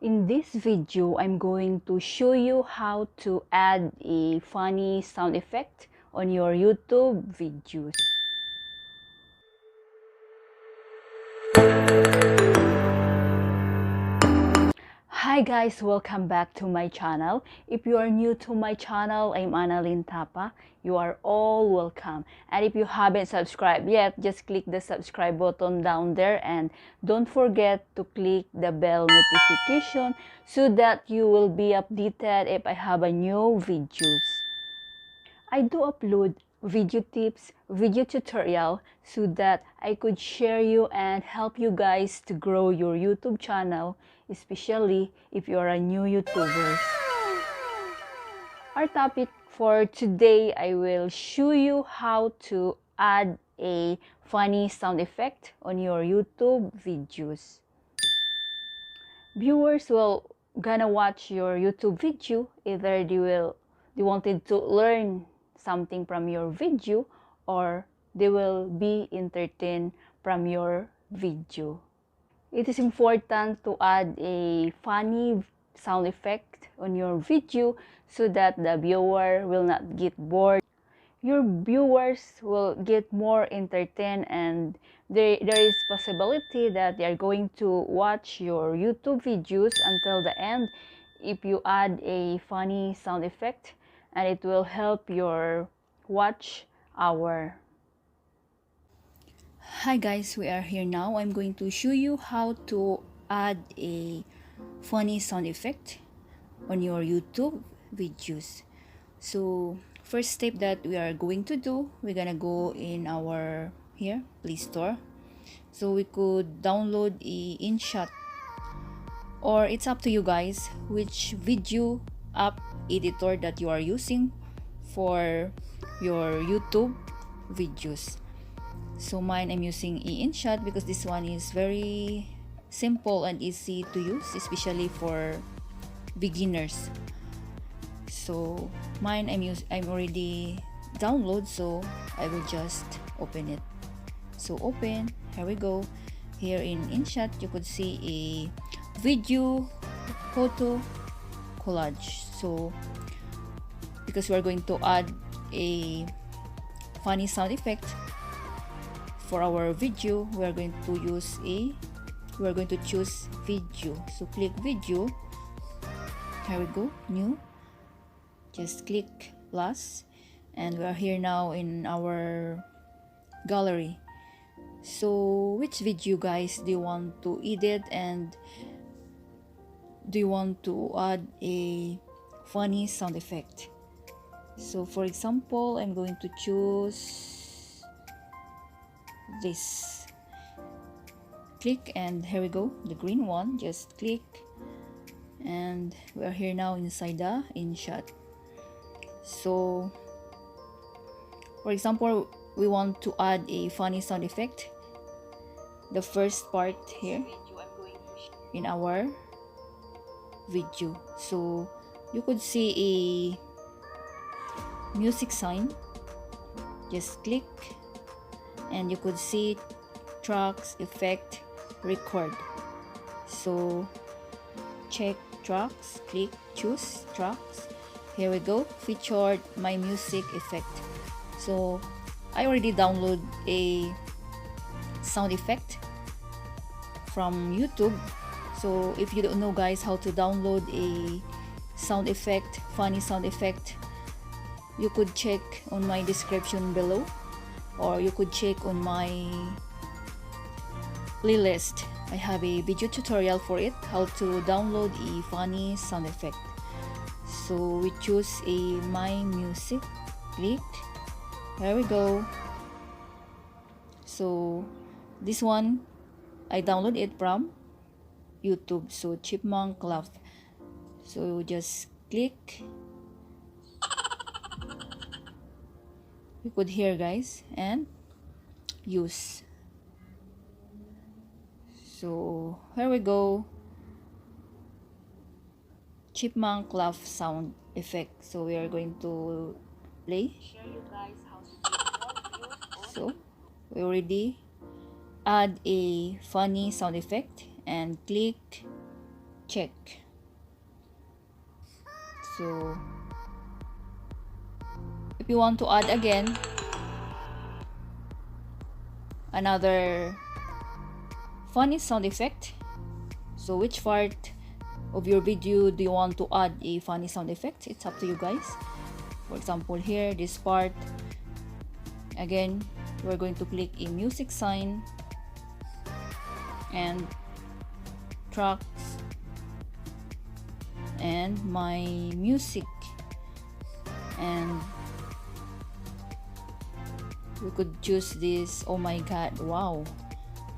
In this video, I'm going to show you how to add a funny sound effect on your YouTube videos. Hi guys, welcome back to my channel. If you are new to my channel, I'm Analyn Thapa. You are all welcome. And if you haven't subscribed yet, just click the subscribe button down there and don't forget to click the bell notification so that you will be updated if I have a new videos. I do upload video tips, video tutorial so that I could share you and help you guys to grow your YouTube channel, especially if you are a new YouTuber. Our topic for today, I will show you how to add a funny sound effect on your YouTube videos. Viewers will gonna watch your YouTube video, either they wanted to learn something from your video or they will be entertained from your video. It is important to add a funny sound effect on your video so that the viewer will not get bored. Your viewers will get more entertained and there is possibility that they are going to watch your YouTube videos until the end if you add a funny sound effect, and it will help your watch hour. Hi guys, we are here now. I'm going to show you how to add a funny sound effect on your YouTube videos. So first step that we are going to do, we're gonna go in our Play Store. So we could download a InShot, or it's up to you guys which video app editor that you are using for your YouTube videos. So mine, I'm using InShot because this one is very simple and easy to use, especially for beginners. So mine, I'm already download, so I will just open it. So open, here we go. Here in InShot, you could see a video photo collage. So because we're going to add a funny sound effect for our video, we're going to choose video. So click video, here we go, new, just click plus, and we are here now in our gallery. So which video guys do you want to edit, and do you want to add a funny sound effect? So for example, I'm going to choose this. Click, and here we go, the green one, just click, and we are here now inside the InShot. So for example, we want to add a funny sound effect, the first part here in our video. So you could see a music sign, just click, and you could see tracks, effect, record. So check tracks, click, choose tracks, here we go, featured my music effect. So I already download a sound effect from YouTube. So if you don't know guys how to download a sound effect, funny sound effect, you could check on my description below, or you could check on my playlist. I have a video tutorial for it, how to download a funny sound effect. So we choose a my music, click, here we go. So this one, I download it from YouTube, so Chipmunk Laugh. So just click, you could hear guys, and use. So here we go, Chipmunk Laugh sound effect. So we are going to play. So we already add a funny sound effect and click check. So if you want to add again another funny sound effect, so which part of your video do you want to add a funny sound effect? It's up to you guys. For example, here, this part, again, we're going to click a music sign and tracks and my music, and we could choose this. Oh my god, wow.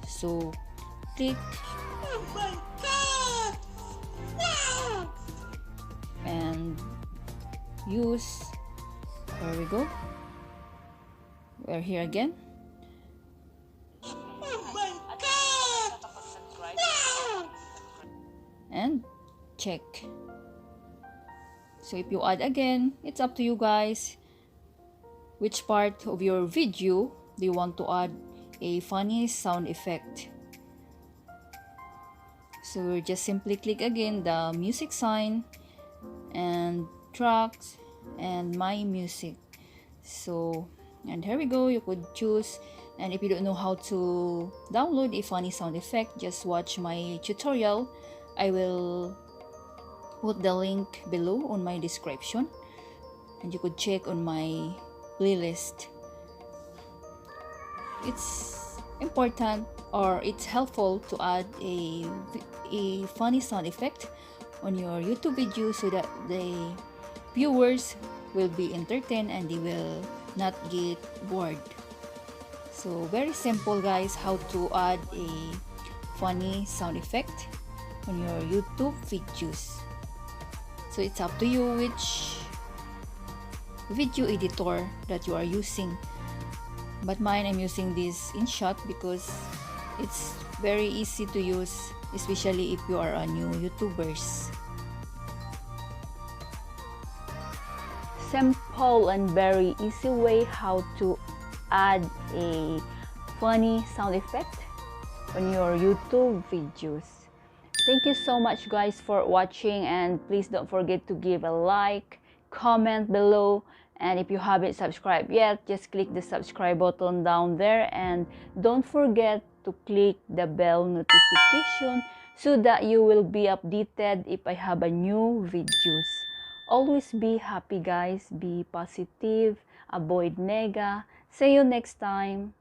So click, oh my god, wow, and use. There we go, we're here again. oh my god, wow, And check. So if you add again, it's up to you guys. Which part of your video do you want to add a funny sound effect? So just simply click again the music sign and tracks and my music. So, and here we go, you could choose. And if you don't know how to download a funny sound effect, just watch my tutorial. I will put the link below on my description, and you could check on my playlist. It's important, or it's helpful to add a funny sound effect on your YouTube video so that the viewers will be entertained and they will not get bored. So very simple guys, how to add a funny sound effect on your YouTube videos. So it's up to you which video editor that you are using, but mine, I'm using this InShot because it's very easy to use, especially if you are a new YouTubers. Simple and very easy way how to add a funny sound effect on your YouTube videos. Thank you so much guys for watching, and please don't forget to give a like, comment below, and if you haven't subscribed yet, just click the subscribe button down there, and don't forget to click the bell notification so that you will be updated if I have a new videos. Always be happy guys, be positive, avoid nega. See you next time.